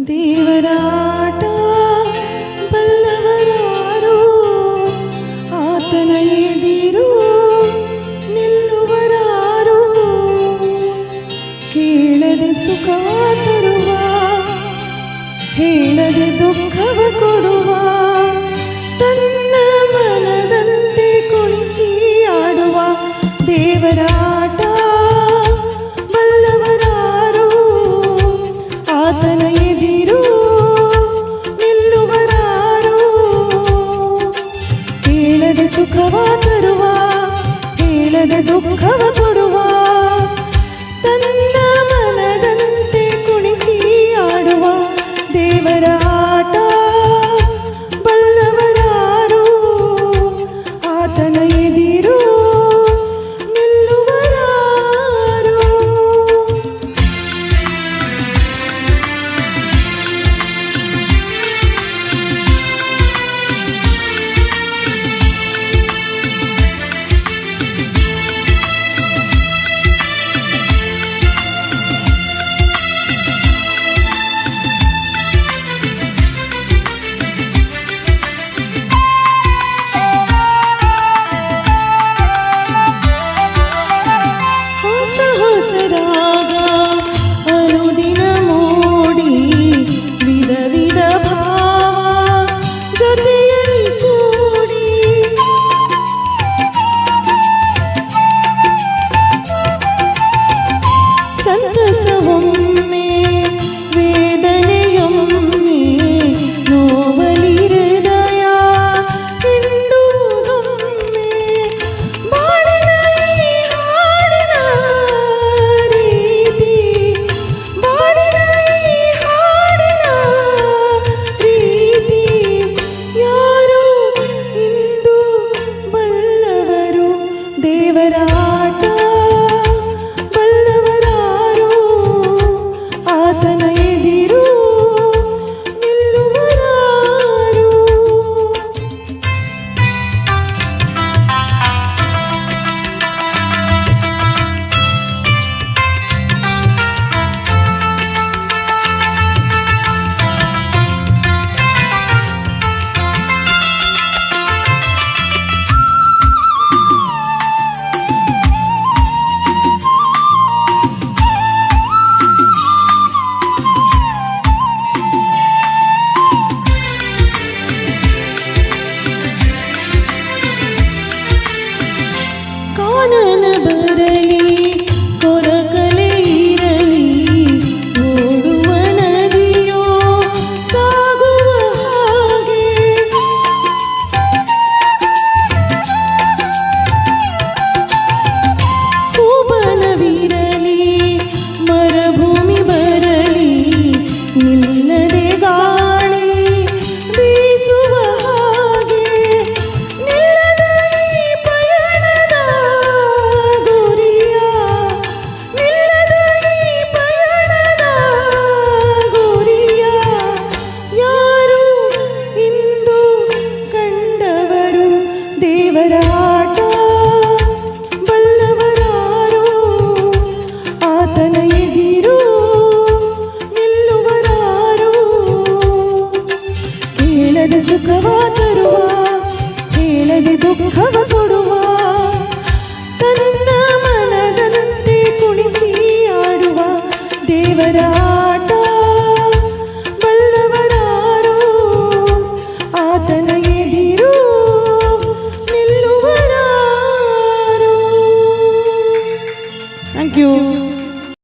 ದೇವರಾಟ ಬಲ್ಲವರಾರು, ಆತನ ಎದಿರು ನಿಲ್ಲುವರಾರು. ಕೇಳದೆ ಸುಖ ತರುವ, ಹೇಳದೆ ದುಃಖವ ಕೊಡುವ, ತನ್ನ ಮನದಂತೆ ಕುಣಿಸಿ ಆಡುವ ದೇವರಾಟ ಬಲ್ಲವರಾರು, ಆತನ ಎದಿರು ನಿಲ್ಲುವರಾರು. ಹೇಳದೆ ಸುಖವ ತರುವ, ಹೇಳದೆ ದುಃಖವ ಕೊಡುವ, ತನ್ನ ಮನದಂತೆ ಕುಣಿಸಿ ಆಡುವ ದೇವರಾಟ ಬಲ್ಲವರಾರು, ಆತನ ಎದಿರು ನಿಲ್ಲುವರಾರು. ಸಂತಸವೊಮ್ಮೆ ವೇದನೆಯೊಮ್ಮೆ ನೋವಲಿ ಹೃದಯ ಹಿಂಡುವುದೊಮ್ಮೆ, ಬಾಳಿನ ಈ ಹಾಡಿನ ರೀತಿ, ಬಾಳಿನ ಈ ಹಾಡಿನ ರೀತಿ. ಯಾರು ಇಂದು ಬಲ್ಲವರು ದೇವರಾಟ ಆತನ ಎದಿರು ನಿಲ್ಲುವರಾರು. ಕಾನನ ಬರಲಿ ಕೊರಕಲೆ ಇರಲಿ, ಓಡುವ ನದಿಯೋ ಸಾಗುವ ಹಾಗೆ, ಭುವನವಿರಲಿ ಮರುಭೂಮಿ ಬರಲಿ, ನಿಲ್ಲದೆ ಗಾಳಿ ಬೀಸುವ ಹಾಗೆ, ನಿಲ್ಲದ ಈ ಪಯಣದ ಗುರಿಯ, ನಿಲ್ಲದ ಈ ಪಯಣದ ಗುರಿಯ. ಯಾರು ಇಂದು ಕಂಡವರು ದೇವರಾಟ ಬಲ್ಲವರಾರು, ಆತನ ಎದಿರು ನಿಲ್ಲುವರಾರು. ಹೇಳದೆ ಸುಖವ ತರುವ, ಹೇಳದೆ ದುಃಖ